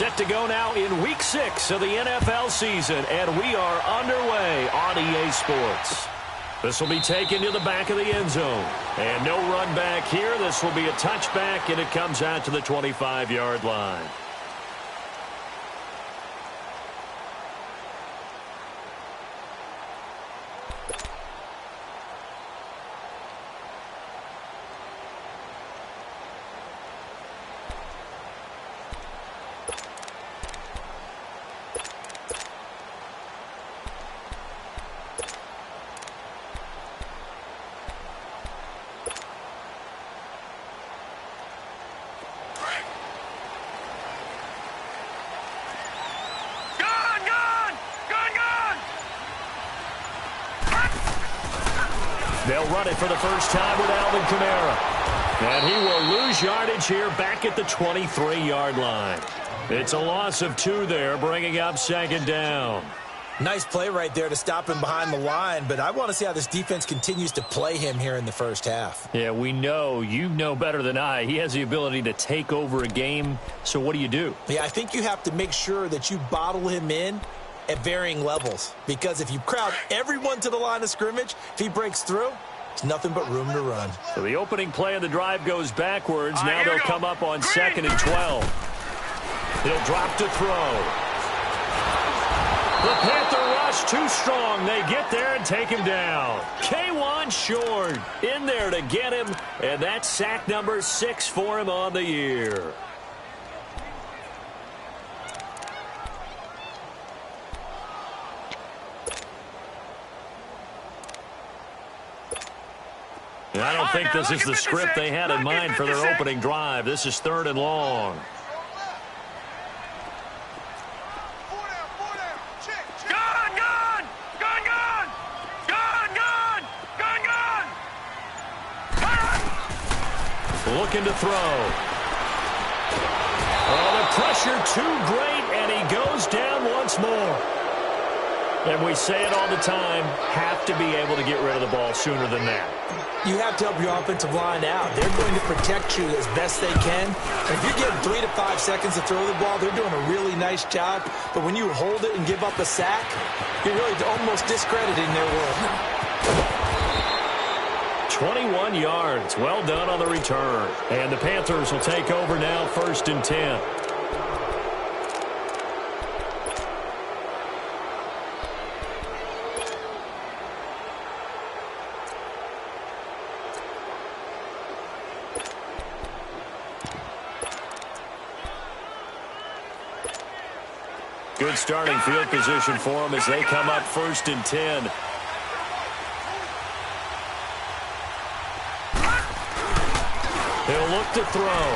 Set to go now in Week 6 of the NFL season, and we are underway on EA Sports. This will be taken to the back of the end zone. And no run back here. This will be a touchback, and it comes out to the 25-yard line. They'll run it for the first time with Alvin Kamara. And he will lose yardage here back at the 23-yard line. It's a loss of 2 there, bringing up second down. Nice play right there to stop him behind the line, but I want to see how this defense continues to play him here in the first half. Yeah, we know. You know better than I. He has the ability to take over a game, so what do? Yeah, I think you have to make sure that you bottle him in at varying levels, because if you crowd everyone to the line of scrimmage, if he breaks through, there's nothing but room to run. So the opening play of the drive goes backwards. Now they'll come up on 2nd and 12. He'll drop to throw. The Panther rush too strong. They get there and take him down. K1 short in there to get him, and that's sack number 6 for him on the year. And I don't think this is the script they had in mind for their opening drive. This is 3rd and long. Looking to throw. Oh, the pressure too great, and he goes down once more. And we say it all the time, have to be able to get rid of the ball sooner than that. You have to help your offensive line out. They're going to protect you as best they can. And if you're getting 3 to 5 seconds to throw the ball, they're doing a really nice job. But when you hold it and give up a sack, you're really almost discrediting their work. 21 yards. Well done on the return. And the Panthers will take over now, 1st and 10. Good starting field position for them as they come up 1st and 10. He'll look to throw.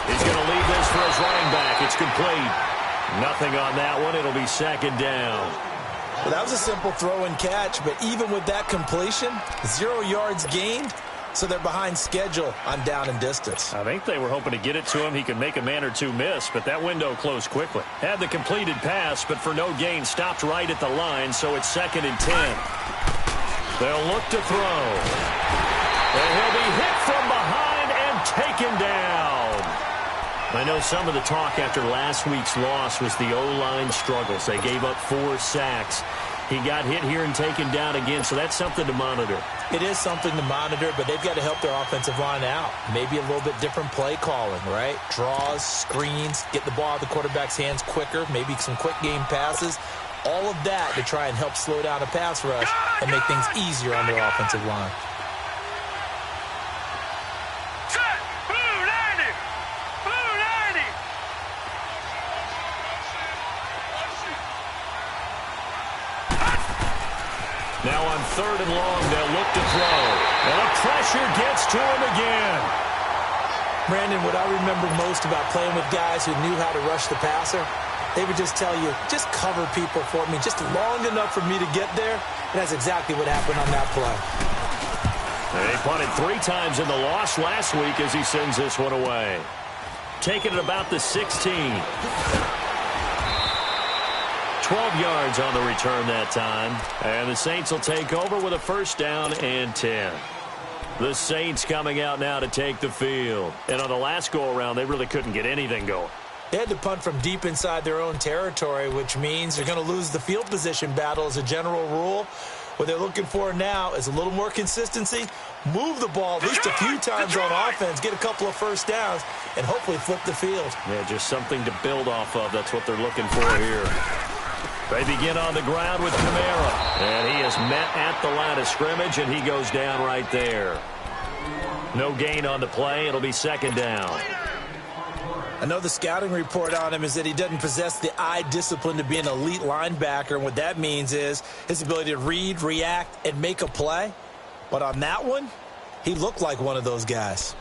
He's going to leave this for his running back. It's complete. Nothing on that one. It'll be 2nd down. Well, that was a simple throw and catch, but even with that completion, 0 yards gained, so they're behind schedule on down and distance. I think they were hoping to get it to him. He could make a man or two miss, but that window closed quickly. Had the completed pass, but for no gain, stopped right at the line, so it's 2nd and 10. They'll look to throw. And he'll be hit from behind and taken down. I know some of the talk after last week's loss was the O-line struggles. They gave up 4 sacks. He got hit here and taken down again, so that's something to monitor. It is something to monitor, but they've got to help their offensive line out. Maybe a little bit different play calling, right? Draws, screens, get the ball out of the quarterback's hands quicker, maybe some quick game passes. All of that to try and help slow down a pass rush and make things easier on their offensive line. Now on 3rd and long, they'll look to throw. And the pressure gets to him again. Brandon, what I remember most about playing with guys who knew how to rush the passer, they would just tell you, just cover people for me, just long enough for me to get there. And that's exactly what happened on that play. They punted 3 times in the loss last week as he sends this one away. Taking it about the 16. 12 yards on the return that time. And the Saints will take over with a 1st down and 10. The Saints coming out now to take the field. And on the last go-around, they really couldn't get anything going. They had to punt from deep inside their own territory, which means they're going to lose the field position battle as a general rule. What they're looking for now is a little more consistency, move the ball at least a few times on offense, get a couple of first downs, and hopefully flip the field. Yeah, just something to build off of. That's what they're looking for here. They begin on the ground with Kamara. And he is met at the line of scrimmage, and he goes down right there. No gain on the play. It'll be second down. I know the scouting report on him is that he doesn't possess the eye discipline to be an elite linebacker. And what that means is his ability to read, react, and make a play. But on that one, he looked like one of those guys.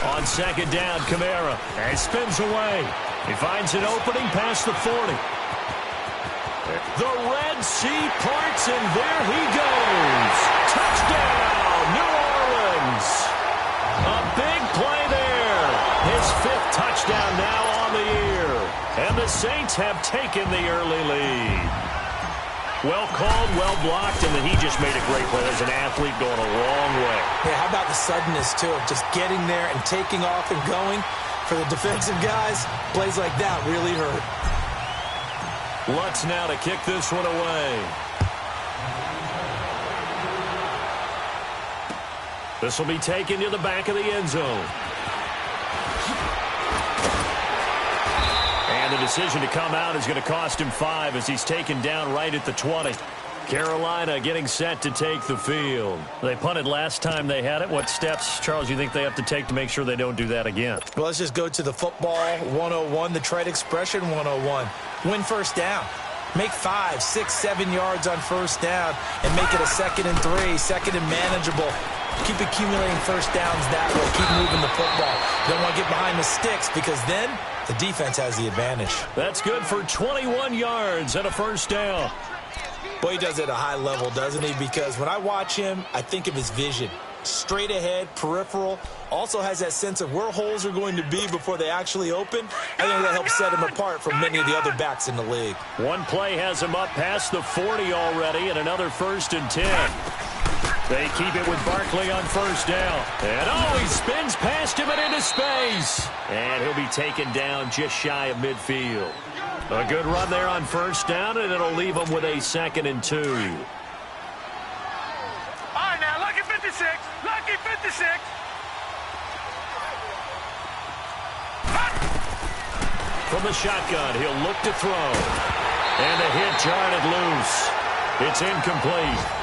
On second down, Kamara. And spins away. He finds an opening past the 40. The Red Sea parts, and there he goes. Touchdown, New Orleans. A big play there. His 5th touchdown now on the year. And the Saints have taken the early lead. Well called, well blocked, and then he just made a great play. There's an athlete going a long way. Yeah, how about the suddenness, too, of just getting there and taking off and going? For the defensive guys, plays like that really hurt. Lutz now to kick this one away. This will be taken to the back of the end zone. And the decision to come out is going to cost him 5 as he's taken down right at the 20. Carolina getting set to take the field. They punted last time they had it. What steps, Charles, you think they have to take to make sure they don't do that again? Well, let's just go to the football 101, the trade expression 101. Win first down. Make 5, 6, 7 yards on first down and make it a 2nd and 3, 2nd and manageable. Keep accumulating first downs that way. Keep moving the football. You don't want to get behind the sticks because then the defense has the advantage. That's good for 21 yards and a first down. Boy, he does it at a high level, doesn't he? Because when I watch him, I think of his vision. Straight ahead, peripheral. Also has that sense of where holes are going to be before they actually open. I think that helps set him apart from many of the other backs in the league. One play has him up past the 40 already, and another 1st and 10. They keep it with Barkley on first down. And he spins past him and into space. And he'll be taken down just shy of midfield. A good run there on first down, and it'll leave him with a 2nd and 2. All right, now, lucky 56. Lucky 56. From the shotgun, he'll look to throw. And the hit jarred it loose. It's incomplete.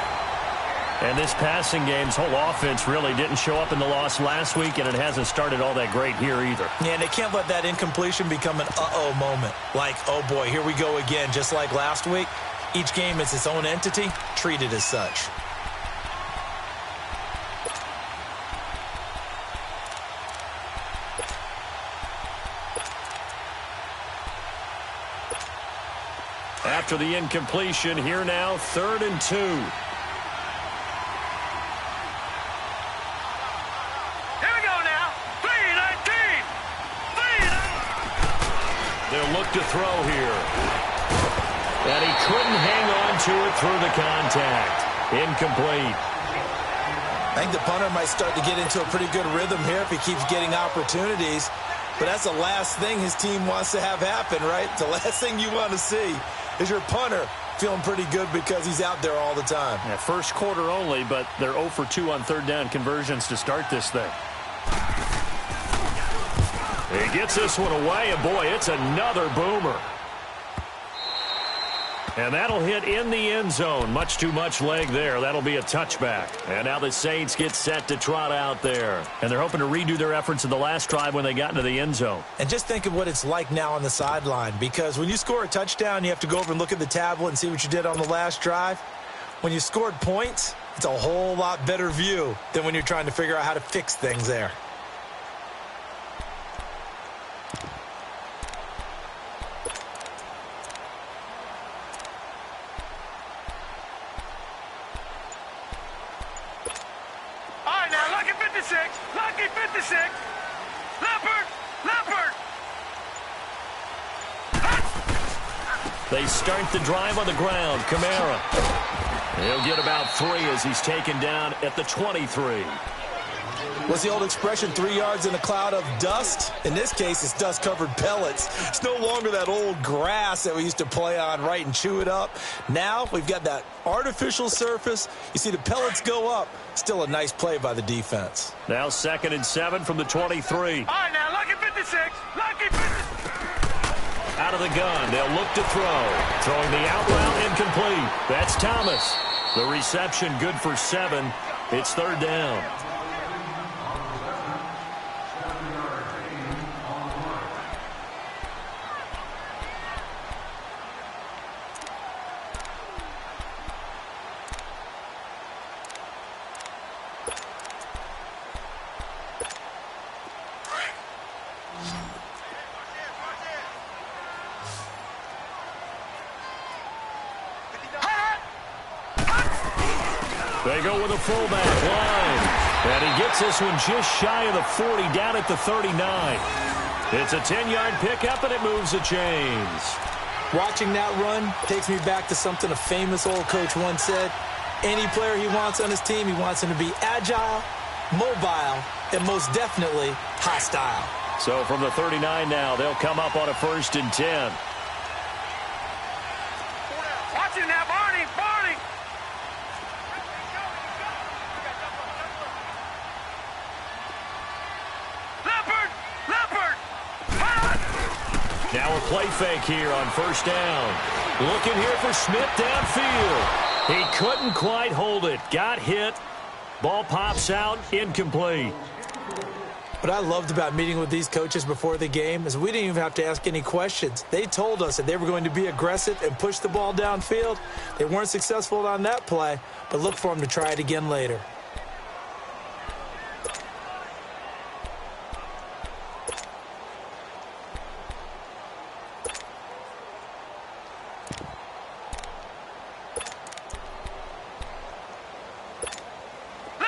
And this passing game's whole offense really didn't show up in the loss last week, and it hasn't started all that great here either. Yeah, and they can't let that incompletion become an uh-oh moment. Like, oh boy, here we go again, just like last week. Each game is its own entity, treated as such. After the incompletion, here now, 3rd and 2. Look to throw here. And he couldn't hang on to it through the contact. Incomplete. I think the punter might start to get into a pretty good rhythm here if he keeps getting opportunities. But that's the last thing his team wants to have happen, right? The last thing you want to see is your punter feeling pretty good because he's out there all the time. Yeah, first quarter only, but they're 0 for 2 on 3rd down conversions to start this thing. He gets this one away, and boy, it's another boomer. And that'll hit in the end zone. Much too much leg there. That'll be a touchback. And now the Saints get set to trot out there. And they're hoping to redo their efforts in the last drive when they got into the end zone. And just think of what it's like now on the sideline. Because when you score a touchdown, you have to go over and look at the tablet and see what you did on the last drive. When you scored points, it's a whole lot better view than when you're trying to figure out how to fix things there. Lucky 56. Leopard. They start the drive on the ground. Kamara. He'll get about 3 as he's taken down at the 23. What's the old expression, 3 yards in a cloud of dust? In this case, it's dust-covered pellets. It's no longer that old grass that we used to play on, right, and chew it up. Now we've got that artificial surface. You see the pellets go up. Still a nice play by the defense. Now 2nd and 7 from the 23. All right, now, lucky 56. Lucky 56. Out of the gun, they'll look to throw. Throwing the out route incomplete. That's Thomas. The reception good for 7. It's 3rd down. They go with a fullback line. And he gets this one just shy of the 40, down at the 39. It's a 10-yard pickup, and it moves the chains. Watching that run takes me back to something a famous old coach once said. Any player he wants on his team, he wants him to be agile, mobile, and most definitely hostile. So from the 39 now, they'll come up on a 1st and 10. Watch it now, Barney. Barney. Leopard. Leopard. Now a play fake here on 1st down. Looking here for Smith downfield. He couldn't quite hold it. Got hit. Ball pops out. Incomplete. What I loved about meeting with these coaches before the game is we didn't even have to ask any questions. They told us that they were going to be aggressive and push the ball downfield. They weren't successful on that play, but look for them to try it again later.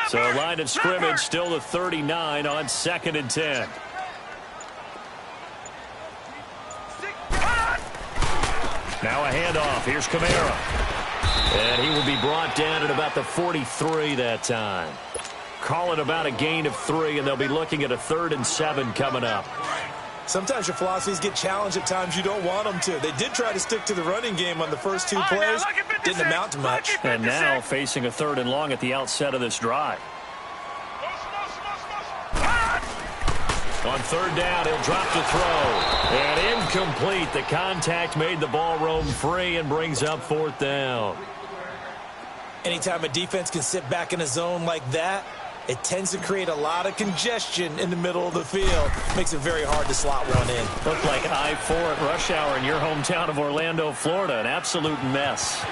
So line of scrimmage still the 39 on 2nd and 10. Now a handoff. Here's Kamara. And he will be brought down at about the 43 that time. Call it about a gain of 3, and they'll be looking at a 3rd and 7 coming up. Sometimes your philosophies get challenged at times you don't want them to. They did try to stick to the running game on the first 2 plays. Didn't amount to much. And now facing a 3rd and long at the outset of this drive. On 3rd down, he'll drop to throw. And incomplete. The contact made the ball roam free and brings up 4th down. Anytime a defense can sit back in a zone like that, it tends to create a lot of congestion in the middle of the field. Makes it very hard to slot one in. Looked like I-4 at rush hour in your hometown of Orlando, Florida. An absolute mess.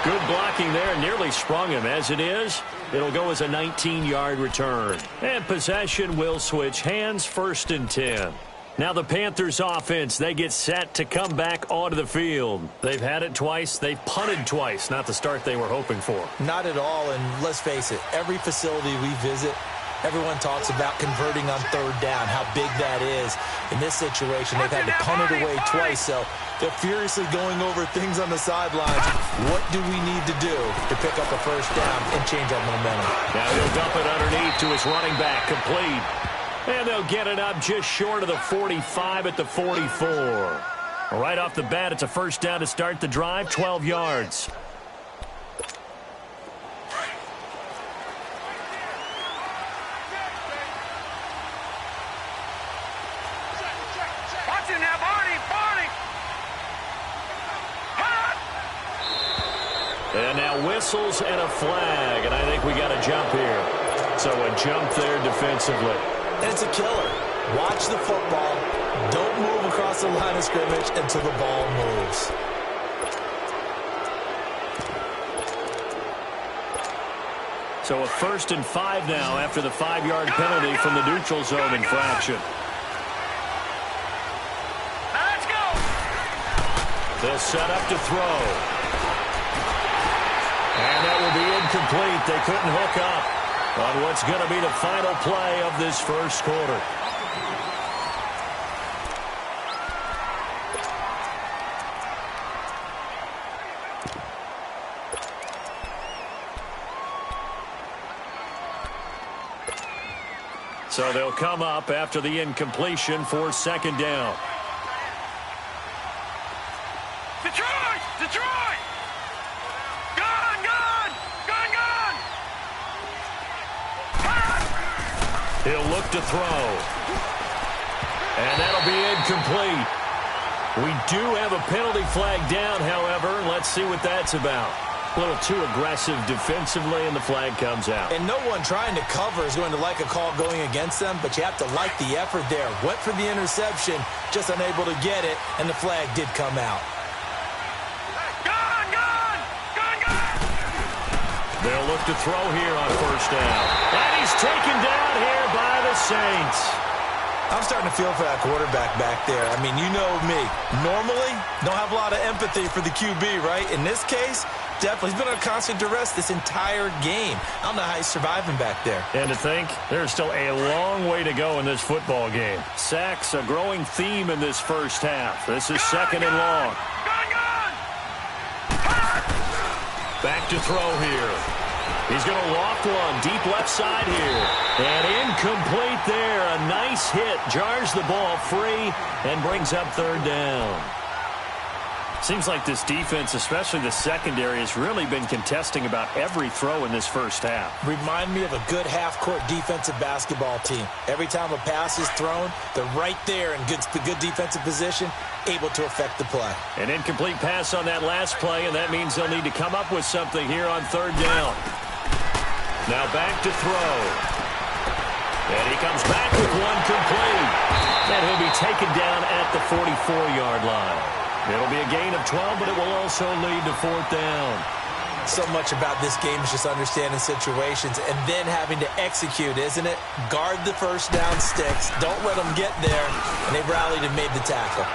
Good blocking there. Nearly sprung him. As it is, it'll go as a 19-yard return. And possession will switch hands. 1st and 10. Now the Panthers offense, they get set to come back onto the field. They've had it twice. They've punted twice. Not the start they were hoping for. Not at all, and let's face it, every facility we visit, everyone talks about converting on 3rd down, how big that is. In this situation, they've had to punt it away twice, so they're furiously going over things on the sidelines. What do we need to do to pick up a 1st down and change our momentum? Now he'll dump it underneath to his running back, complete. And they'll get it up just short of the 45 at the 44. Right off the bat, it's a 1st down to start the drive, 12 yards. Watch it now, Barney. Barney. And now whistles and a flag, and I think we got a jump here. So a jump there defensively. And it's a killer. Watch the football. Don't move across the line of scrimmage until the ball moves. So a 1st and 5 now after the 5-yard penalty from the neutral zone infraction. Let's go. They'll set up to throw. And that will be incomplete. They couldn't hook up on what's going to be the final play of this 1st quarter. So they'll come up after the incompletion for second down. Detroit! Detroit! Gone! Gone! Gone! Gone! He'll look to throw. And that'll be incomplete. We do have a penalty flag down, however. Let's see what that's about. A little too aggressive defensively, and the flag comes out. And no one trying to cover is going to like a call going against them, but you have to like the effort there. Went for the interception, just unable to get it, and the flag did come out. Gone! Gone! Gone! Gone! They'll look to throw here on first down. And he's taken down here by the Saints. I'm starting to feel for that quarterback back there. I mean, you know me. Normally, don't have a lot of empathy for the QB, right? In this case, definitely. He's been under constant duress this entire game. I don't know how he's surviving back there. And to think, there's still a long way to go in this football game. Sacks, a growing theme in this first half. This is second and long. Gone! Gone! Back to throw here. He's going to loft one deep left side here. And incomplete there. A nice hit. Jars the ball free and brings up third down. Seems like this defense, especially the secondary, has really been contesting about every throw in this first half. Remind me of a good half-court defensive basketball team. Every time a pass is thrown, they're right there in good defensive position, able to affect the play. An incomplete pass on that last play, and that means they'll need to come up with something here on third down. Now back to throw. And he comes back with one complete. And he'll be taken down at the 44-yard line. It'll be a gain of 12, but it will also lead to fourth down. So much about this game is just understanding situations and then having to execute, isn't it? Guard the first down sticks. Don't let them get there. And they rallied and made the tackle.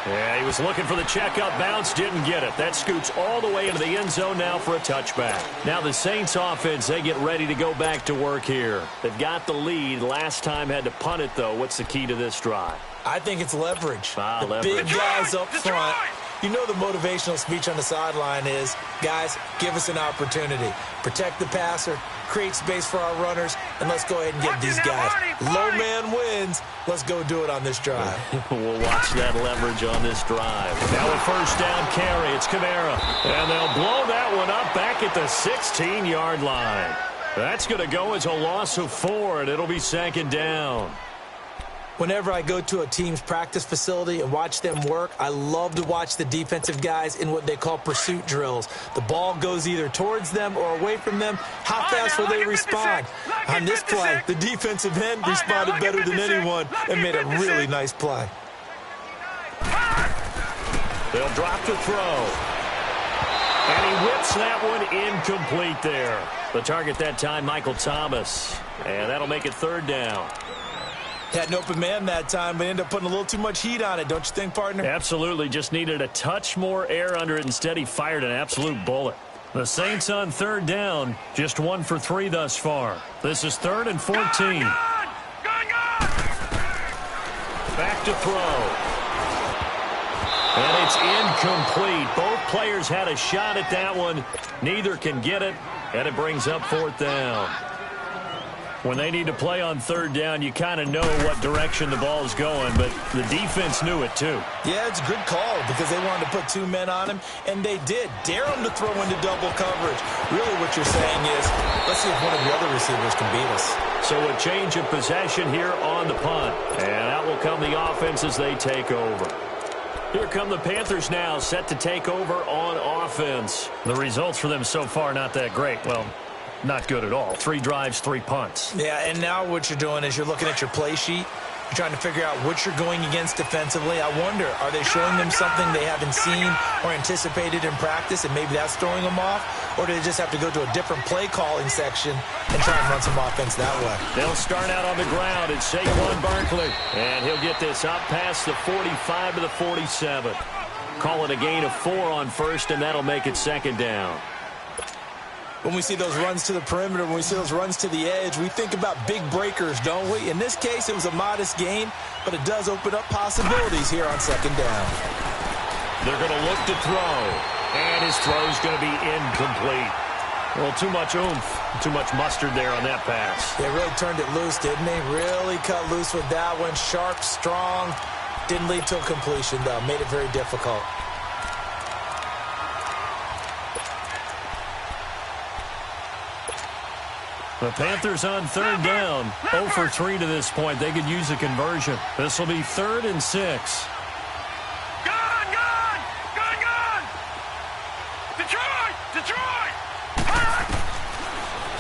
Yeah, he was looking for the check-up bounce, didn't get it. That scoots all the way into the end zone now for a touchback. Now the Saints offense, they get ready to go back to work here. They've got the lead. Last time had to punt it, though. What's the key to this drive? I think it's leverage. The leverage. Big guys up front. You know the motivational speech on the sideline is, guys, give us an opportunity. Protect the passer, create space for our runners, and let's go ahead and get these guys. Low man wins. Let's go do it on this drive. We'll watch that leverage on this drive. Now a first down carry. It's Kamara. And they'll blow that one up back at the 16-yard line. That's going to go as a loss of 4, and it'll be second down. Whenever I go to a team's practice facility and watch them work, I love to watch the defensive guys in what they call pursuit drills. The ball goes either towards them or away from them. How fast will they respond? On this play, the defensive end responded better than anyone and made a really nice play. They'll drop to throw. And he whips that one incomplete there. The target that time, Michael Thomas. And that'll make it third down. Had an open man that time, but ended up putting a little too much heat on it, don't you think, partner? Absolutely. Just needed a touch more air under it. Instead, he fired an absolute bullet. The Saints on third down, just 1 for 3 thus far. This is 3rd and 14. Back to throw. And it's incomplete. Both players had a shot at that one. Neither can get it, and it brings up fourth down. When they need to play on third down, you kind of know what direction the ball is going, but the defense knew it too. Yeah, it's a good call because they wanted to put 2 men on him, and they did. Dare them to throw into double coverage. Really what you're saying is, let's see if one of the other receivers can beat us. So a change of possession here on the punt, and out will come the offense as they take over. Here come the Panthers now, set to take over on offense. The results for them so far not that great. Well, not good at all. 3 drives, 3 punts. Yeah, and now what you're doing is you're looking at your play sheet. You're trying to figure out what you're going against defensively. I wonder, are they showing them something they haven't seen or anticipated in practice, and maybe that's throwing them off? Or do they just have to go to a different play calling section and try and run some offense that way? They'll start out on the ground. It's Saquon Barkley. And he'll get this up past the 45 to the 47. Call it a gain of 4 on first, and that'll make it second down. When we see those runs to the perimeter, when we see those runs to the edge, we think about big breakers, don't we? In this case, it was a modest gain, but it does open up possibilities here on second down. They're going to look to throw, and his throw is going to be incomplete. Well, too much oomph, too much mustard there on that pass. They really turned it loose, didn't they? Really cut loose with that one. Sharp, strong. Didn't lead to a completion, though. Made it very difficult. The Panthers on third down. 0 for 3 to this point. They could use a conversion. This will be 3rd and 6.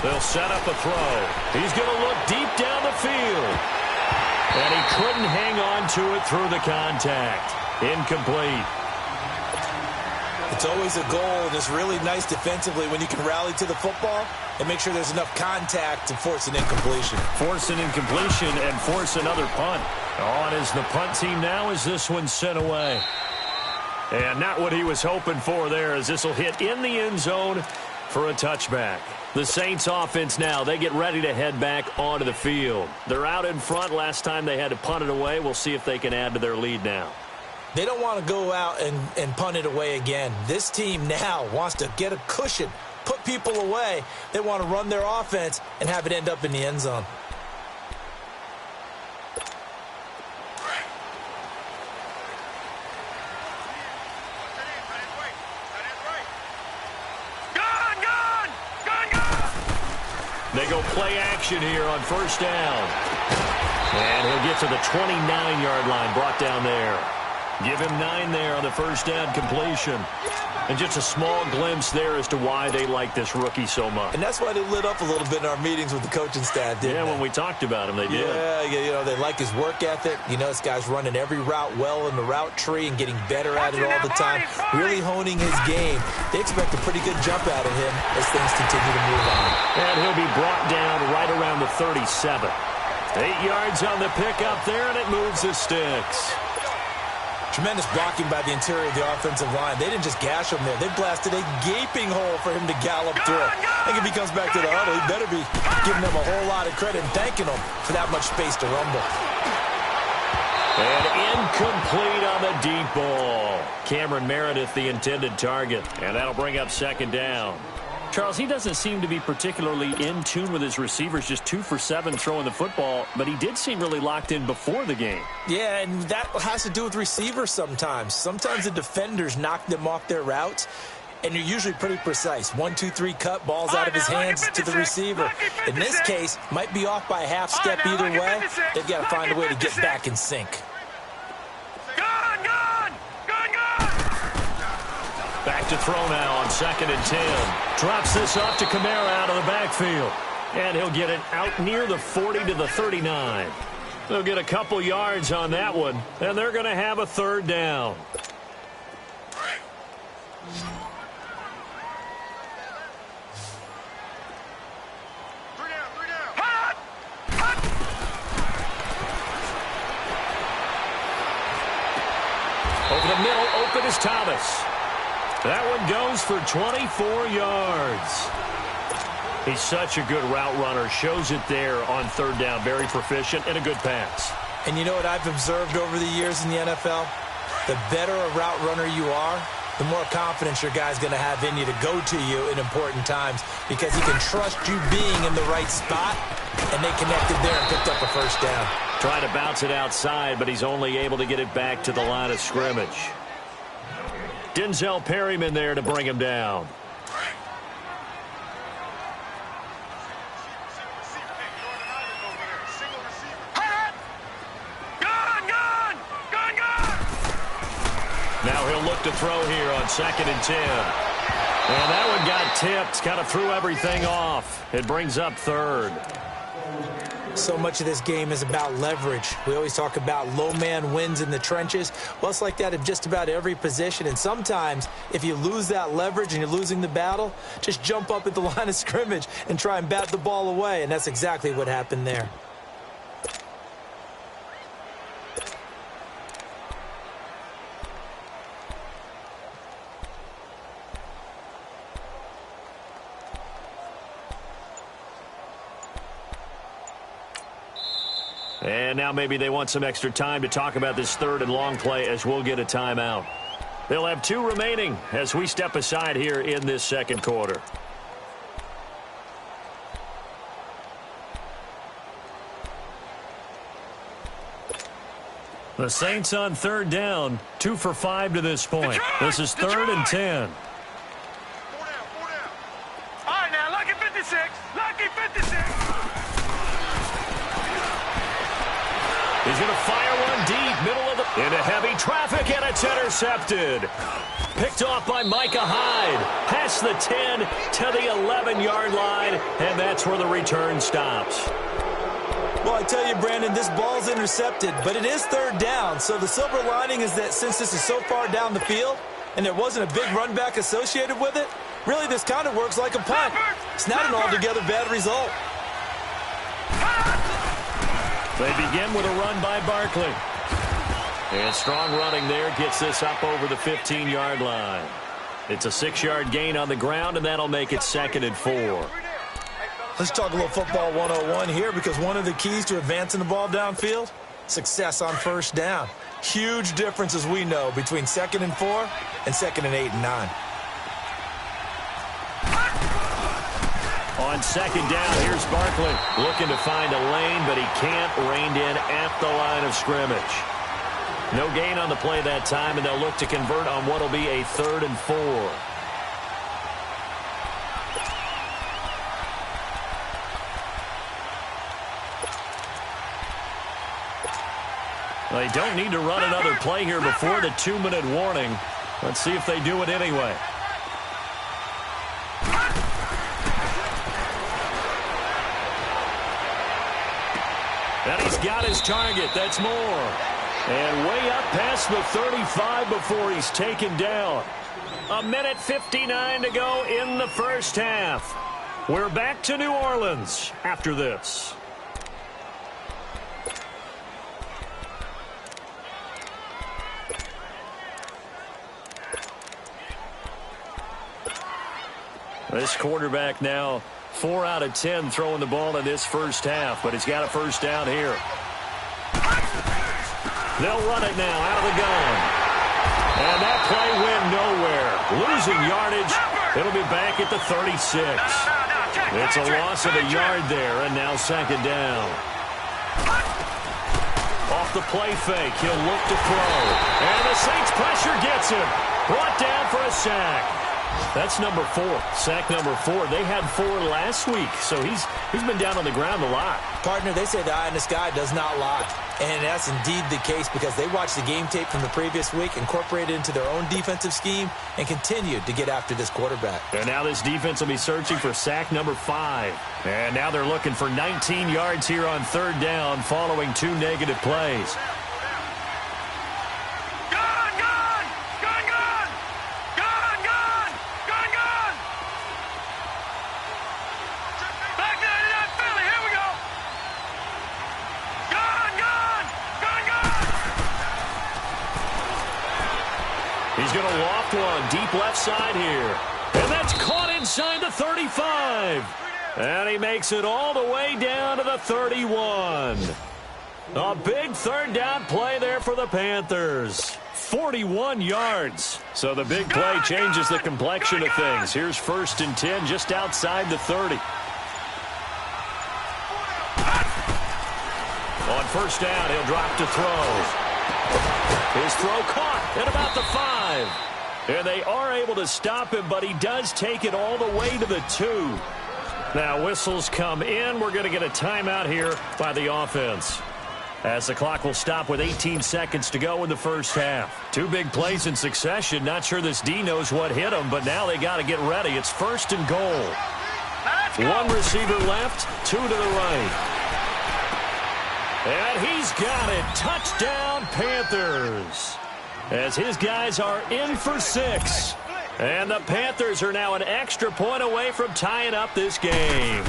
They'll set up a throw. He's going to look deep down the field. And he couldn't hang on to it through the contact. Incomplete. It's always a goal, and it's really nice defensively when you can rally to the football and make sure there's enough contact to force an incompletion. Force an incompletion and force another punt. On is the punt team now as this one's sent away. And not what he was hoping for there, as this will hit in the end zone for a touchback. The Saints offense now, they get ready to head back onto the field. They're out in front. Last time they had to punt it away. We'll see if they can add to their lead now. They don't want to go out and punt it away again. This team now wants to get a cushion, put people away. They want to run their offense and have it end up in the end zone. They go play action here on first down. And he'll get to the 29-yard line, brought down there. Give him 9 there on the first down completion. And just a small glimpse there as to why they like this rookie so much. And that's why they lit up a little bit in our meetings with the coaching staff, didn't they? When we talked about him, they did. Yeah, you know, they like his work ethic. You know, this guy's running every route well in the route tree and getting better at it all the time, really honing his game. They expect a pretty good jump out of him as things continue to move on. And he'll be brought down right around the 37. 8 yards on the pickup there, and it moves the sticks. Tremendous blocking by the interior of the offensive line. They didn't just gash him there. They blasted a gaping hole for him to gallop through. I think if he comes back to the huddle, he better be giving them a whole lot of credit and thanking them for that much space to rumble. And incomplete on the deep ball. Cameron Meredith, the intended target. And that'll bring up second down. Charles, he doesn't seem to be particularly in tune with his receivers, just 2 for 7 throwing the football, but he did seem really locked in before the game. Yeah, and that has to do with receivers sometimes. Sometimes the defenders knock them off their routes, and you're usually pretty precise. 1, 2, 3 cut, balls out of his hands to the receiver. In this case, might be off by a half step either way. They've got to find a way to get back in sync. Back to throw now on 2nd and 10. Drops this off to Kamara out of the backfield. And he'll get it out near the 40 to the 39. They'll get a couple yards on that one, and they're going to have a 3rd down. Over the middle, open is Thomas. That one goes for 24 yards. He's such a good route runner. Shows it there on 3rd down. Very proficient and a good pass. And you know what I've observed over the years in the NFL? The better a route runner you are, the more confidence your guy's going to have in you to go to you in important times because he can trust you being in the right spot, and they connected there and picked up a 1st down. Trying to bounce it outside, but he's only able to get it back to the line of scrimmage. Denzel Perryman there to bring him down. Now he'll look to throw here on 2nd and 10. And that one got tipped, kind of threw everything off. It brings up 3rd. So much of this game is about leverage. We always talk about low man wins in the trenches. Well, it's like that in just about every position. And sometimes, if you lose that leverage and you're losing the battle, just jump up at the line of scrimmage and try and bat the ball away. And that's exactly what happened there. And now maybe they want some extra time to talk about this 3rd and long play as we'll get a timeout. They'll have 2 remaining as we step aside here in this 2nd quarter. The Saints on third down, 2 for 5 to this point. This is third and 10. Four down. All right, now, lucky 56. Lucky 56. He's going to fire one deep, middle of the... into heavy traffic, and it's intercepted. Picked off by Micah Hyde. Past the 10 to the 11-yard line, and that's where the return stops. Well, I tell you, Brandon, this ball's intercepted, but it is third down. So the silver lining is that since this is so far down the field and there wasn't a big run back associated with it, really this kind of works like a punt. It's not an altogether bad result. They begin with a run by Barkley. And strong running there gets this up over the 15-yard line. It's a 6-yard gain on the ground, and that'll make it 2nd and 4. Let's talk a little football 101 here, because one of the keys to advancing the ball downfield, success on first down. Huge difference, as we know, between 2nd and 4 and 2nd and 8 and 9. On 2nd down, here's Barkley looking to find a lane, but he can't. Reined in at the line of scrimmage. No gain on the play that time, and they'll look to convert on what will be a 3rd and 4. They don't need to run another play here before the 2-minute warning. Let's see if they do it anyway. And he's got his target. That's more. And way up past the 35 before he's taken down. 1:59 to go in the first half. We're back to New Orleans after this. This quarterback now 4 out of 10 throwing the ball in this first half, but he's got a first down here. They'll run it now out of the gun. And that play went nowhere. Losing yardage. It'll be back at the 36. It's a loss of a yard there, and now 2nd down. Off the play fake, he'll look to throw. And the Saints pressure gets him. Brought down for a sack. That's number 4. Sack number 4. They had 4 last week, so he's been down on the ground a lot. Partner, they say the eye in the sky does not lie. And that's indeed the case, because they watched the game tape from the previous week, incorporated it into their own defensive scheme, and continued to get after this quarterback. And now this defense will be searching for sack number 5. And now they're looking for 19 yards here on 3rd down following 2 negative plays. He's going to loft one deep left side here. And that's caught inside the 35. And he makes it all the way down to the 31. A big 3rd down play there for the Panthers. 41 yards. So the big play changes the complexion of things. Here's 1st and 10 just outside the 30. On 1st down, he'll drop to throw. His throw caught at about the 5. And they are able to stop him, but he does take it all the way to the 2. Now whistles come in. We're going to get a timeout here by the offense, as the clock will stop with 18 seconds to go in the first half. 2 big plays in succession. Not sure this D knows what hit him, but now they got to get ready. It's 1st and goal. 1 receiver left, 2 to the right. And he's got it. Touchdown, Panthers. As his guys are in for 6. And the Panthers are now an extra point away from tying up this game.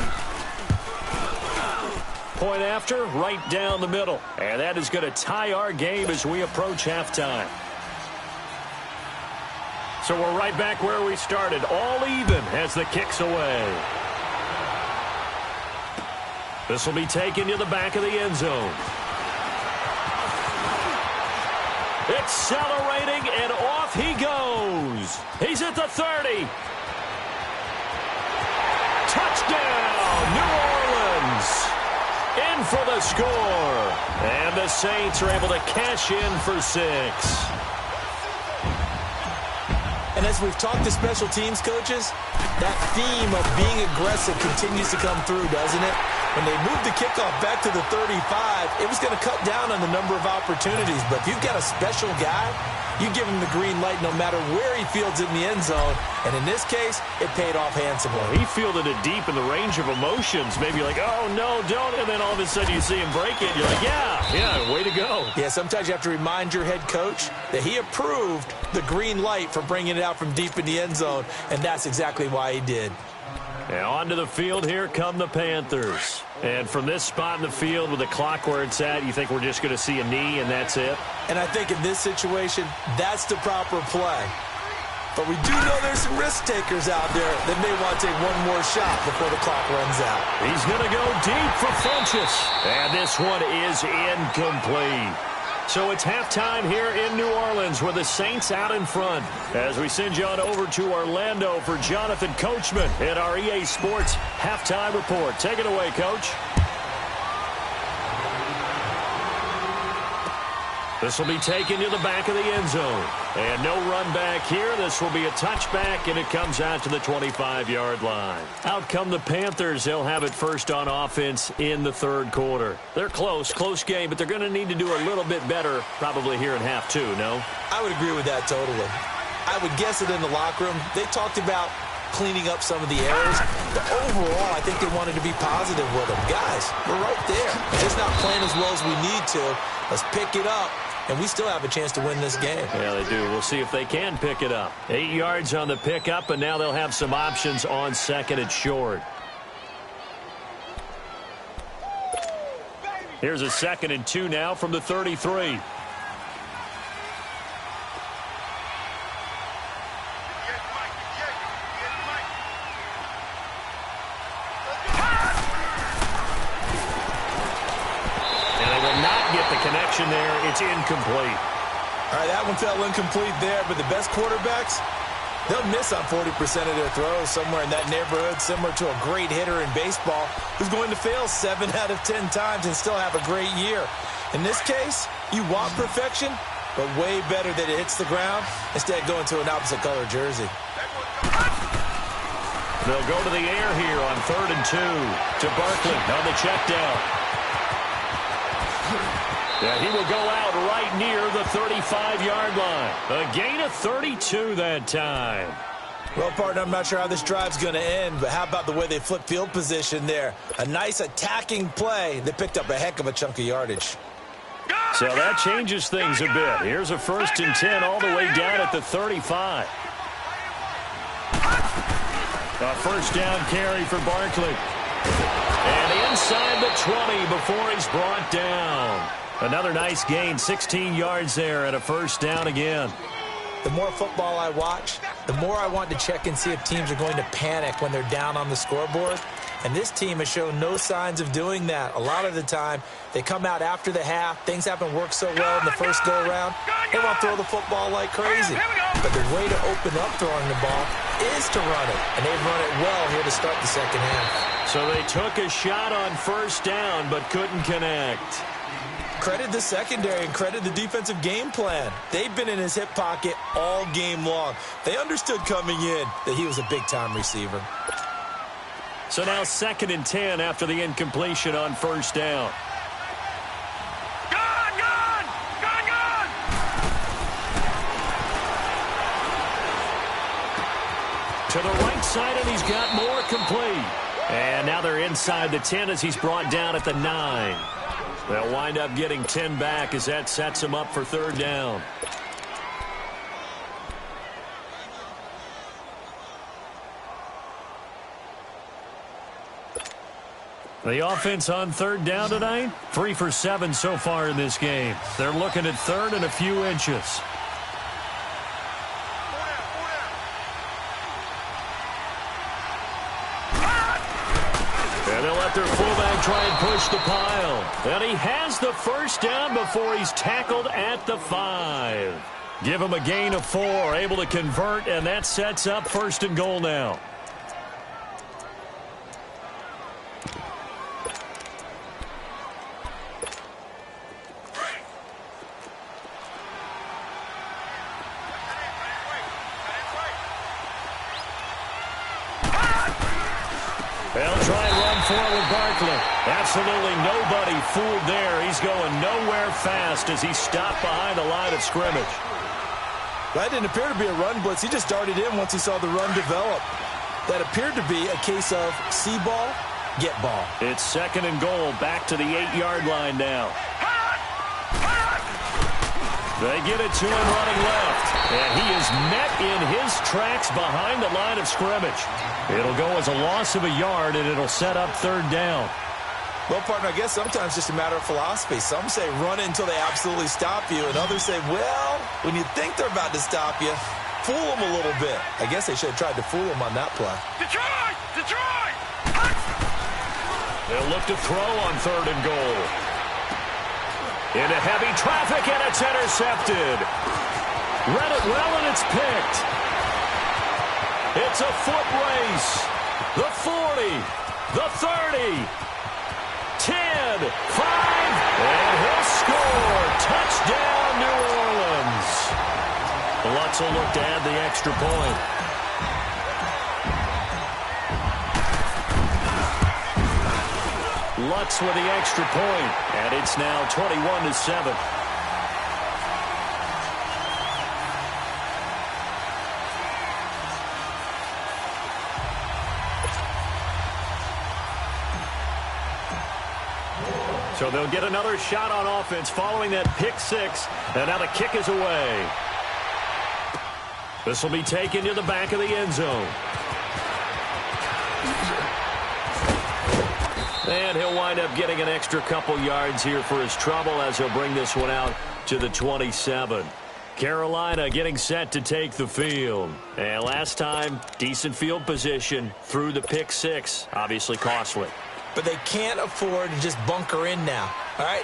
Point after, right down the middle. And that is going to tie our game as we approach halftime. So we're right back where we started. All even as the kick's away. This will be taken to the back of the end zone. Accelerating, and off he goes. He's at the 30. Touchdown, New Orleans. In for the score. And the Saints are able to cash in for 6. And as we've talked to special teams coaches, that theme of being aggressive continues to come through, doesn't it? When they moved the kickoff back to the 35, it was going to cut down on the number of opportunities. But if you've got a special guy, you give him the green light no matter where he fields it in the end zone. And in this case, it paid off handsomely. Well, he fielded it deep in the range of emotions. Maybe like, oh, no, don't. And then all of a sudden you see him break it. You're like, yeah, way to go. Yeah, sometimes you have to remind your head coach that he approved the green light for bringing it out from deep in the end zone. And that's exactly why he did. And onto the field, here come the Panthers. And from this spot in the field with the clock where it's at, you think we're just going to see a knee and that's it? And I think in this situation, that's the proper play. But we do know there's some risk takers out there that may want to take one more shot before the clock runs out. He's going to go deep for Funchess. And this one is incomplete. So it's halftime here in New Orleans with the Saints out in front. As we send you on over to Orlando for Jonathan Coachman in our EA Sports Halftime Report. Take it away, Coach. This will be taken to the back of the end zone. And no run back here. This will be a touchback, and it comes out to the 25-yard line. Out come the Panthers. They'll have it first on offense in the third quarter. They're close game, but they're going to need to do a little bit better probably here in half two, no? I would agree with that totally. I would guess that in the locker room, they talked about cleaning up some of the errors, but overall, I think they wanted to be positive with them. Guys, we're right there. We're just not playing as well as we need to. Let's pick it up. And we still have a chance to win this game. Yeah, they do. We'll see if they can pick it up. 8 yards on the pickup, and now they'll have some options on second and short. Here's a 2nd and 2 now from the 33. Connection there. It's incomplete. All right, that one fell incomplete there, but the best quarterbacks, they'll miss on 40% of their throws somewhere in that neighborhood, similar to a great hitter in baseball who's going to fail 7 out of 10 times and still have a great year. In this case, you want perfection, but way better that it hits the ground instead of going to an opposite color jersey. They'll go to the air here on 3rd and 2 to Barkley on the check down. Yeah, he will go out right near the 35-yard line. A gain of 32 that time. Well, partner, I'm not sure how this drive's going to end, but how about the way they flip field position there? A nice attacking play that picked up a heck of a chunk of yardage. So that changes things a bit. Here's a 1st and 10 all the way down at the 35. A first down carry for Barkley. And inside the 20 before he's brought down. Another nice gain, 16 yards there and a first down again. The more football I watch, the more I want to check and see if teams are going to panic when they're down on the scoreboard. And this team has shown no signs of doing that. A lot of the time, they come out after the half. Things haven't worked so well in the first go-around. They want to throw the football like crazy. But the way to open up throwing the ball is to run it. And they've run it well here to start the second half. So they took a shot on first down but couldn't connect. Credit the secondary and credit the defensive game plan. They've been in his hip pocket all game long. They understood coming in that he was a big-time receiver. So now 2nd and 10 after the incompletion on first down. Gone! To the right side, and he's got more complete. And now they're inside the 10 as he's brought down at the 9. They'll wind up getting 10 back as that sets them up for 3rd down. The offense on 3rd down tonight, 3 for 7 so far in this game. They're looking at 3rd and a few inches. And they'll let their fullback try and push the pile. And he has the first down before he's tackled at the 5. Give him a gain of 4, able to convert, and that sets up 1st and goal now. absolutely nobody fooled there. He's going nowhere fast as he stopped behind the line of scrimmage. That didn't appear to be a run blitz. He just darted in once he saw the run develop. That appeared to be a case of see ball, get ball. It's 2nd and goal, back to the 8-yard line now. They get it to him running left. And he is met in his tracks behind the line of scrimmage. It'll go as a loss of a yard, and it'll set up 3rd down. Well, partner, I guess sometimes it's just a matter of philosophy. Some say run it until they absolutely stop you, and others say, well, when you think they're about to stop you, fool them a little bit. I guess they should have tried to fool them on that play. Detroit! Detroit! They'll look to throw on 3rd and goal. Into heavy traffic, and it's intercepted. Read it well, and it's picked. It's a foot race. The 40, the 30, 10, 5, and he'll score. Touchdown, New Orleans. Lutz will look to add the extra point. Lutz with the extra point, and it's now 21-7. So they'll get another shot on offense following that pick 6, and now the kick is away. This will be taken to the back of the end zone. And he'll wind up getting an extra couple yards here for his trouble as he'll bring this one out to the 27. Carolina getting set to take the field. And last time, decent field position through the pick 6. Obviously costly. But they can't afford to just bunker in now. All right,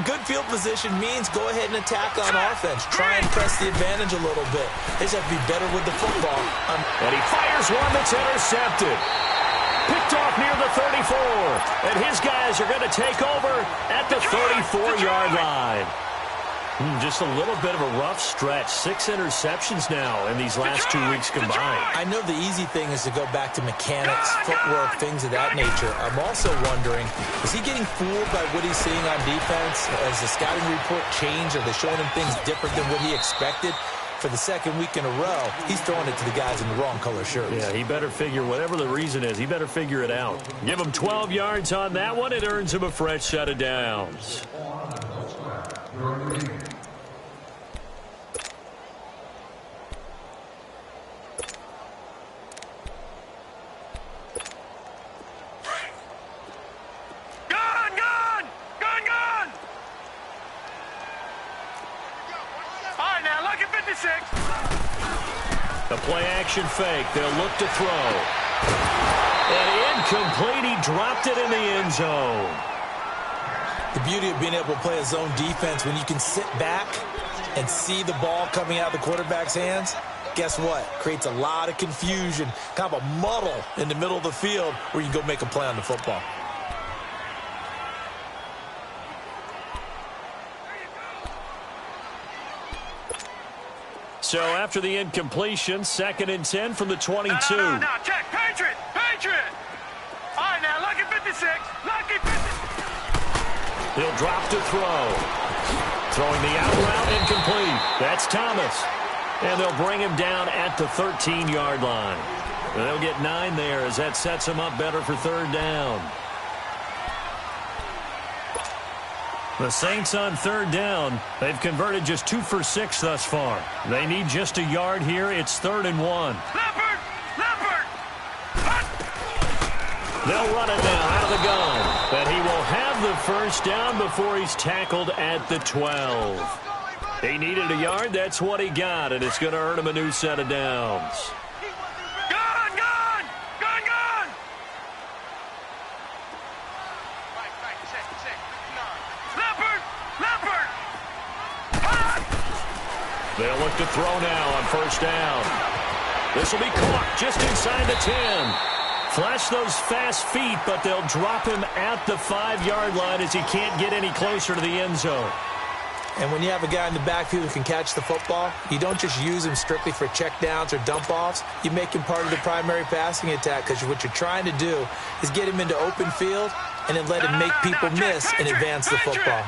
good field position means go ahead and attack on offense. Try and press the advantage a little bit. They just have to be better with the football. And he fires one that's intercepted. Picked off near the 34. And his guys are going to take over at the 34-yard line. Just a little bit of a rough stretch. 6 interceptions now in these last 2 weeks combined. I know the easy thing is to go back to mechanics, footwork, things of that nature. I'm also wondering, is he getting fooled by what he's seeing on defense? Has the scouting report changed? Are they showing him things different than what he expected? For the 2nd week in a row, he's throwing it to the guys in the wrong color shirts. Yeah, he better figure, whatever the reason is, he better figure it out. Give him 12 yards on that one. It earns him a fresh set of downs. The play-action fake. They'll look to throw. And incomplete. He dropped it in the end zone. The beauty of being able to play a zone defense when you can sit back and see the ball coming out of the quarterback's hands, guess what? Creates a lot of confusion, kind of a muddle in the middle of the field where you can go make a play on the football. So after the incompletion, 2nd and 10 from the 22. No, check. Patriot. All right, now, lucky 56. Lucky 56. He'll drop to throw. Throwing the out route, incomplete. That's Thomas. And they'll bring him down at the 13-yard line. And they'll get 9 there as that sets him up better for 3rd down. The Saints on 3rd down. They've converted just 2 for 6 thus far. They need just a yard here. It's 3rd and 1. Leopard! They'll run it now out of the gun. But he will have the first down before he's tackled at the 12. He needed a yard. That's what he got, and it's going to earn him a new set of downs. They'll look to throw now on 1st down. This will be caught just inside the 10. Flash those fast feet, but they'll drop him at the 5-yard line as he can't get any closer to the end zone. And when you have a guy in the backfield who can catch the football, you don't just use him strictly for checkdowns or dump-offs. You make him part of the primary passing attack because what you're trying to do is get him into open field and then let him make people miss and advance the football.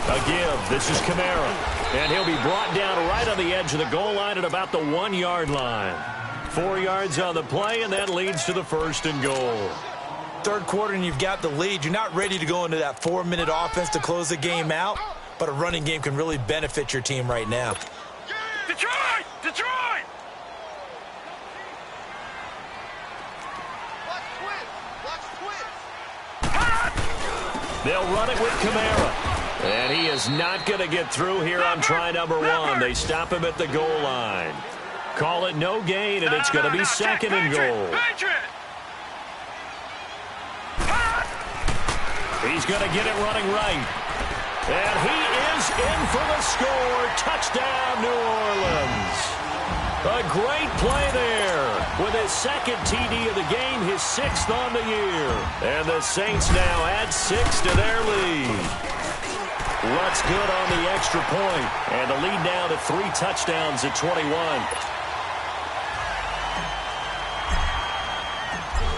A give. This is Kamara. And he'll be brought down right on the edge of the goal line at about the 1-yard line. 4 yards on the play, and that leads to the 1st and goal. Third quarter, and you've got the lead. You're not ready to go into that 4-minute offense to close the game out, but a running game can really benefit your team right now. Detroit! Detroit! Watch twins! They'll run it with Kamara. And he is not going to get through here on try number 1. They stop him at the goal line. Call it no gain, and it's going to be 2nd and goal. He's going to get it running right. And he is in for the score. Touchdown, New Orleans. A great play there with his 2nd TD of the game, his 6th on the year. And the Saints now add 6 to their lead. Lutz good on the extra point. And the lead now to 3 touchdowns at 21.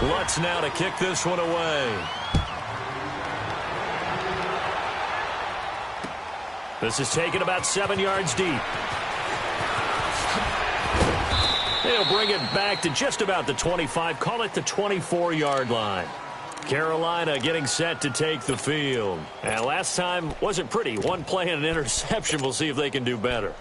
Lutz now to kick this one away. This is taken about 7 yards deep. They'll bring it back to just about the 25. Call it the 24-yard line. Carolina getting set to take the field. And last time wasn't pretty. 1 play and an interception. We'll see if they can do better.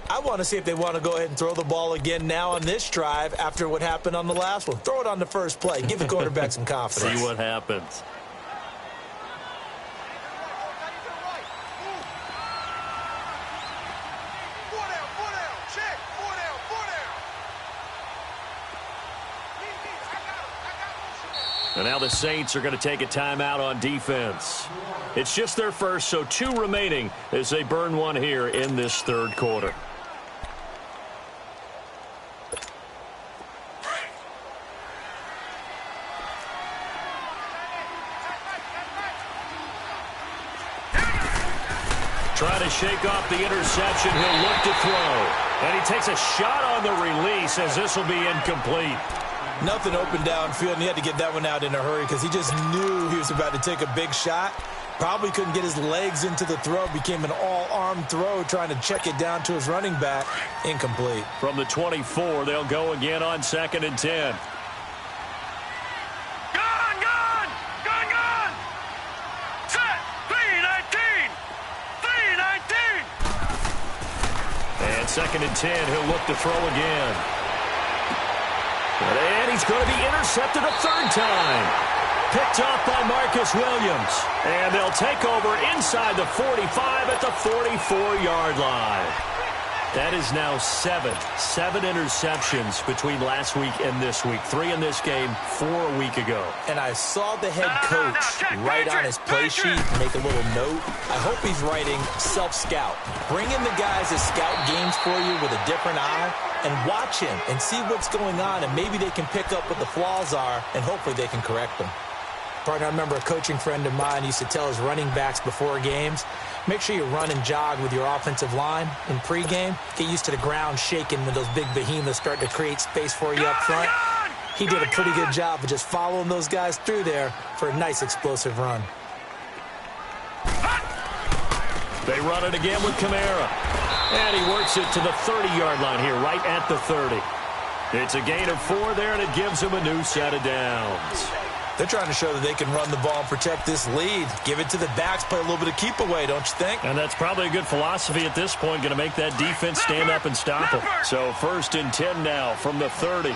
I want to see if they want to go ahead and throw the ball again now on this drive after what happened on the last one. Throw it on the first play. Give the quarterback some confidence. See what happens. And now the Saints are going to take a timeout on defense. It's just their first, so 2 remaining as they burn 1 here in this 3rd quarter. Trying to shake off the interception. He'll look to throw. And he takes a shot on the release as this will be incomplete. Nothing open downfield, and he had to get that one out in a hurry because he just knew he was about to take a big shot. Probably couldn't get his legs into the throw. Became an all-arm throw trying to check it down to his running back. Incomplete. From the 24, they'll go again on 2nd and 10. Gun! Set! 3-19! And 2nd and 10, he'll look to throw again. And he's going to be intercepted a 3rd time. Picked off by Marcus Williams. And they'll take over inside the 45 at the 44-yard line. That is now 7 interceptions between last week and this week. 3 in this game, 4 a week ago. And I saw the head coach write on his play sheet, make a little note. I hope he's writing self-scout. Bring in the guys that scout games for you with a different eye and watch him and see what's going on, and maybe they can pick up what the flaws are, and hopefully they can correct them. Partner, I remember a coaching friend of mine used to tell his running backs before games, make sure you run and jog with your offensive line in pregame. Get used to the ground shaking when those big behemoths start to create space for you up front. He did a pretty good job of just following those guys through there for a nice explosive run. They run it again with Kamara. And he works it to the 30-yard line here, right at the 30. It's a gain of 4 there, and it gives him a new set of downs. They're trying to show that they can run the ball and protect this lead. Give it to the backs, play a little bit of keep away, don't you think? And that's probably a good philosophy at this point, going to make that defense stand up and stop them. So 1st and 10 now from the 30.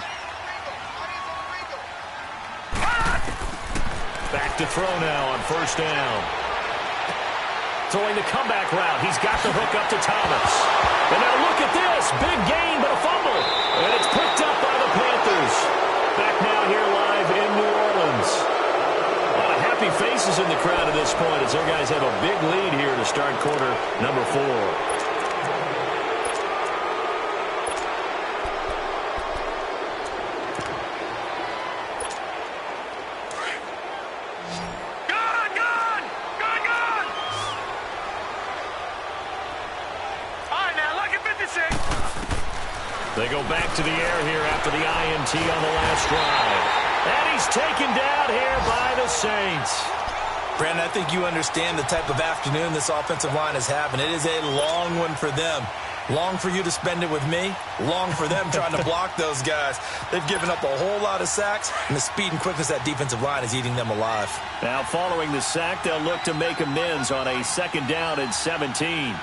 Back to throw now on 1st down. Throwing the comeback route. He's got the hook up to Thomas. And now look at this. Big gain, but a fumble. And it's picked up by the Panthers. Back now here live in New Orleans. A lot of happy faces in the crowd at this point as their guys have a big lead here to start quarter number 4. go back to the air here after the INT on the last drive. And he's taken down here by the Saints. Brandon, I think you understand the type of afternoon this offensive line is having. It is a long one for them. Long for you to spend it with me. Long for them trying to block those guys. They've given up a whole lot of sacks, and the speed and quickness of that defensive line is eating them alive. Now, following the sack, they'll look to make amends on a 2nd down and 17.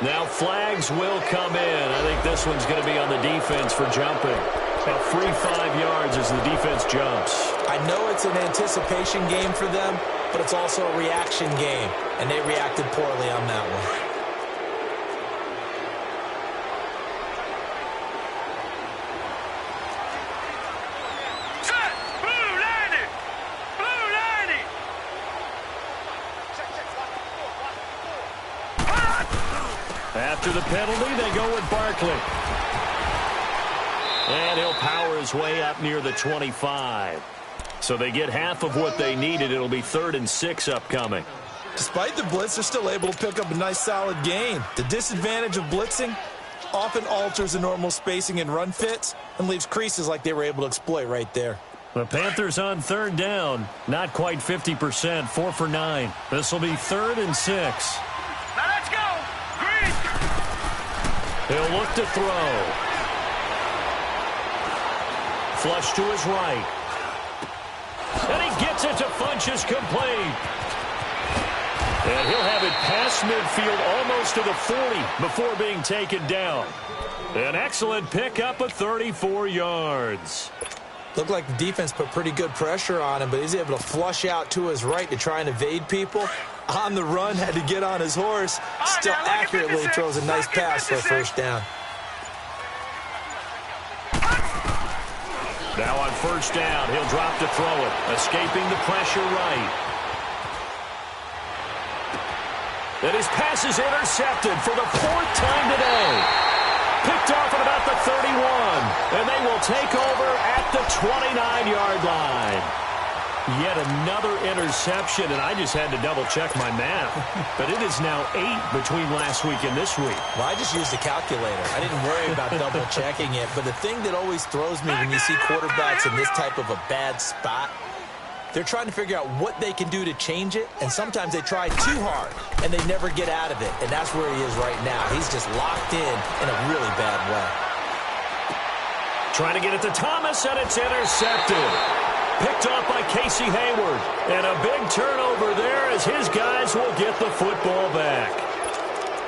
Now flags will come in. I think this one's going to be on the defense for jumping. About free 5 yards as the defense jumps. I know it's an anticipation game for them, but it's also a reaction game, and they reacted poorly on that one. After the penalty, they go with Barkley. And he'll power his way up near the 25. So they get half of what they needed. It'll be 3rd and 6 upcoming. Despite the blitz, they're still able to pick up a nice, solid gain. The disadvantage of blitzing often alters the normal spacing and run fits and leaves creases like they were able to exploit right there. The Panthers on 3rd down. Not quite 50%. 4 for 9. This will be 3rd and 6. Now let's go. Green. He'll look to throw. Flush to his right. And he gets it to Funchess complete. And he'll have it past midfield almost to the 40 before being taken down. An excellent pickup of 34 yards. Looked like the defense put pretty good pressure on him, but he's able to flush out to his right to try and evade people. On the run, had to get on his horse. Still accurately throws a nice pass for a 1st down. Now on 1st down, he'll drop to throw it, escaping the pressure right. And his pass is intercepted for the 4th time today. Picked off at about the 31, and they will take over at the 29-yard line. Yet another interception, and I just had to double-check my math. But it is now 8 between last week and this week. Well, I just used a calculator. I didn't worry about double-checking it. But the thing that always throws me when you see quarterbacks in this type of a bad spot, they're trying to figure out what they can do to change it, and sometimes they try too hard, and they never get out of it. And that's where he is right now. He's just locked in a really bad way. Trying to get it to Thomas, and it's intercepted. Picked off by Casey Hayward. And a big turnover there as his guys will get the football back.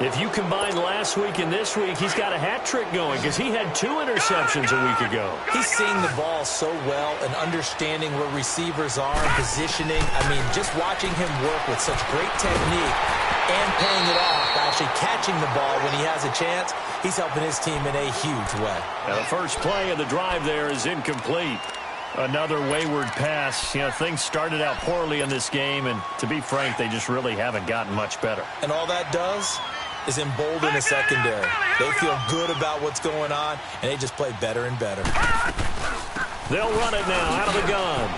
If you combine last week and this week, he's got a hat trick going because he had 2 interceptions a week ago. He's seeing the ball so well and understanding where receivers are and positioning. I mean, just watching him work with such great technique and paying it off by actually catching the ball when he has a chance, he's helping his team in a huge way. Now the first play of the drive there is incomplete. Another wayward pass. You know, things started out poorly in this game, and to be frank, they just really haven't gotten much better. And all that does is embolden the secondary. They feel good about what's going on, and they just play better and better. They'll run it now out of the gun.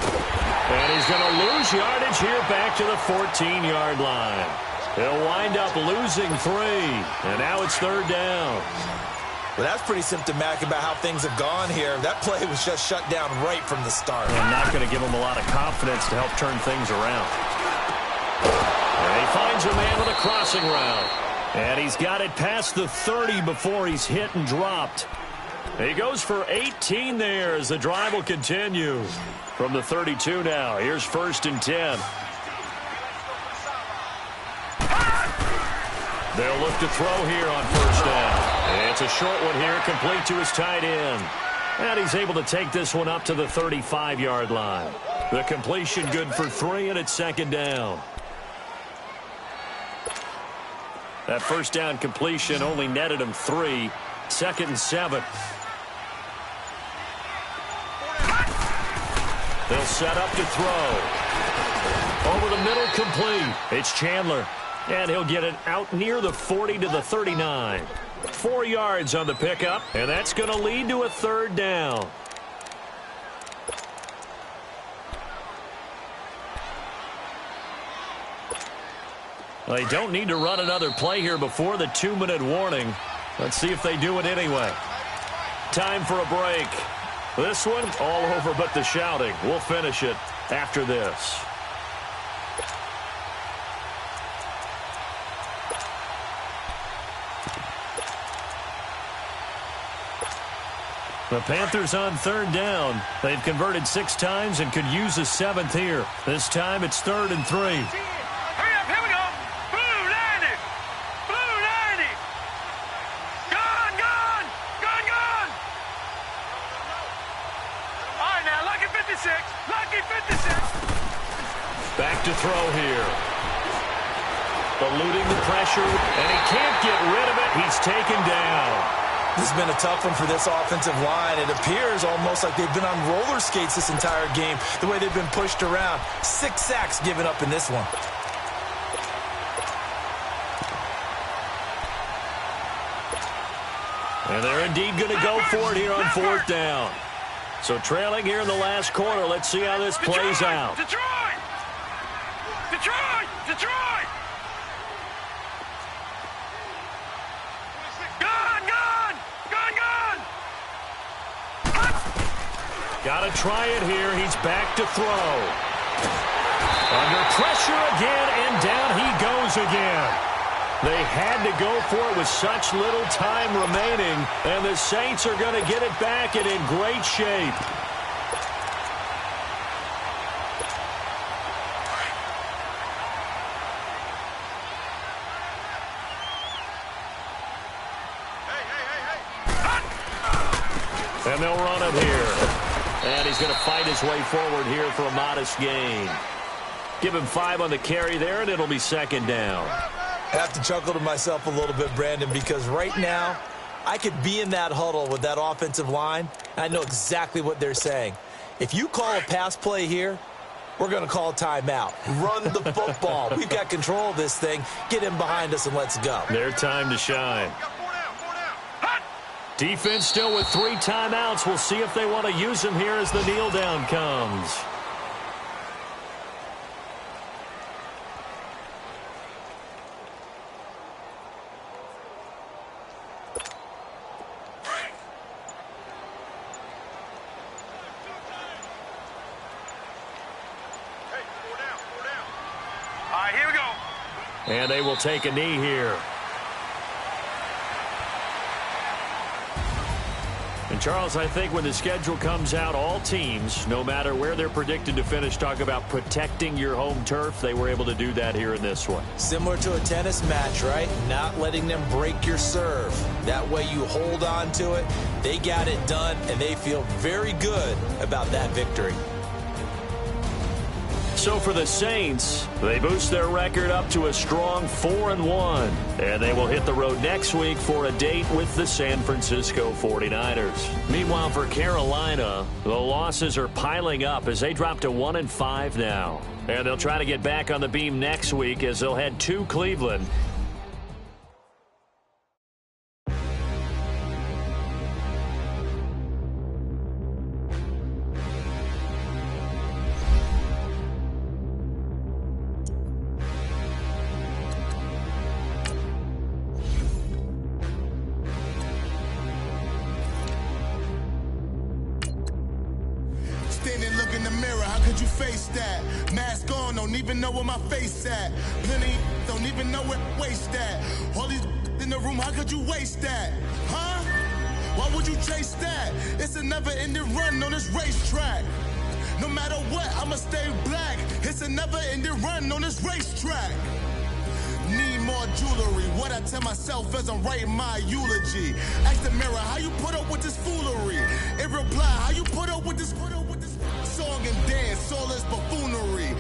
And he's going to lose yardage here back to the 14-yard line. He'll wind up losing 3, and now it's 3rd down. Well, that's pretty symptomatic about how things have gone here. That play was just shut down right from the start. And not going to give him a lot of confidence to help turn things around. And he finds a man with a crossing route. And he's got it past the 30 before he's hit and dropped. He goes for 18 there as the drive will continue. From the 32 now, here's 1st and 10. They'll look to throw here on 1st down. It's a short one here, complete to his tight end. And he's able to take this one up to the 35-yard line. The completion good for 3, and it's 2nd down. That 1st down completion only netted him 3. 2nd and 7. They'll set up to throw. Over the middle, complete. It's Chandler. And he'll get it out near the 40 to the 39. 4 yards on the pickup, and that's going to lead to a 3rd down. They don't need to run another play here before the 2-minute warning. Let's see if they do it anyway. Time for a break. This one, all over but the shouting. We'll finish it after this. The Panthers on 3rd down. They've converted 6 times and could use a 7th here. This time it's 3rd and 3. Hurry up, here we go. Blue 90. Blue 90. Gone, gone. Gone, gone. All right, now, lucky 56. Lucky 56. Back to throw here. Eluding the pressure, and he can't get rid of it. He's taken down. This has been a tough one for this offensive line. It appears almost like they've been on roller skates this entire game, the way they've been pushed around. 6 sacks given up in this one. And they're indeed going to go for it here on 4th down. So trailing here in the last quarter. Let's see how this plays out. Detroit! Detroit! Detroit! Gone, gone! Gone, gone! Got to try it here. He's back to throw. Under pressure again, and down he goes again. They had to go for it with such little time remaining, and the Saints are going to get it back and in great shape. And they'll run it here. And he's going to fight his way forward here for a modest gain. Give him 5 on the carry there, and it'll be 2nd down. I have to chuckle to myself a little bit, Brandon, because right now I could be in that huddle with that offensive line, and I know exactly what they're saying. If you call a pass play here, we're going to call a timeout. Run the football. We've got control of this thing. Get him behind us and let's go. Their time to shine. Defense still with 3 timeouts. We'll see if they want to use them here as the kneel down comes. All right, here we go. And they will take a knee here. And Charles, I think when the schedule comes out, all teams, no matter where they're predicted to finish, talk about protecting your home turf. They were able to do that here in this one. Similar to a tennis match, right? Not letting them break your serve. That way you hold on to it. They got it done, and they feel very good about that victory. So for the Saints, they boost their record up to a strong 4-1. And they will hit the road next week for a date with the San Francisco 49ers. Meanwhile, for Carolina, the losses are piling up as they drop to 1-5 now. And they'll try to get back on the beam next week as they'll head to Cleveland. Standing, look in the mirror, how could you face that? Mask on, don't even know where my face at. Plenty, don't even know where waste at. All these in the room, how could you waste that? Huh? Why would you chase that? It's a never-ending run on this racetrack. No matter what, I'ma stay black. It's a never-ending run on this racetrack. Need more jewelry. What I tell myself as I'm writing my eulogy. Ask the mirror, how you put up with this foolery? It reply, how you put up with this song and dance, all this buffoonery.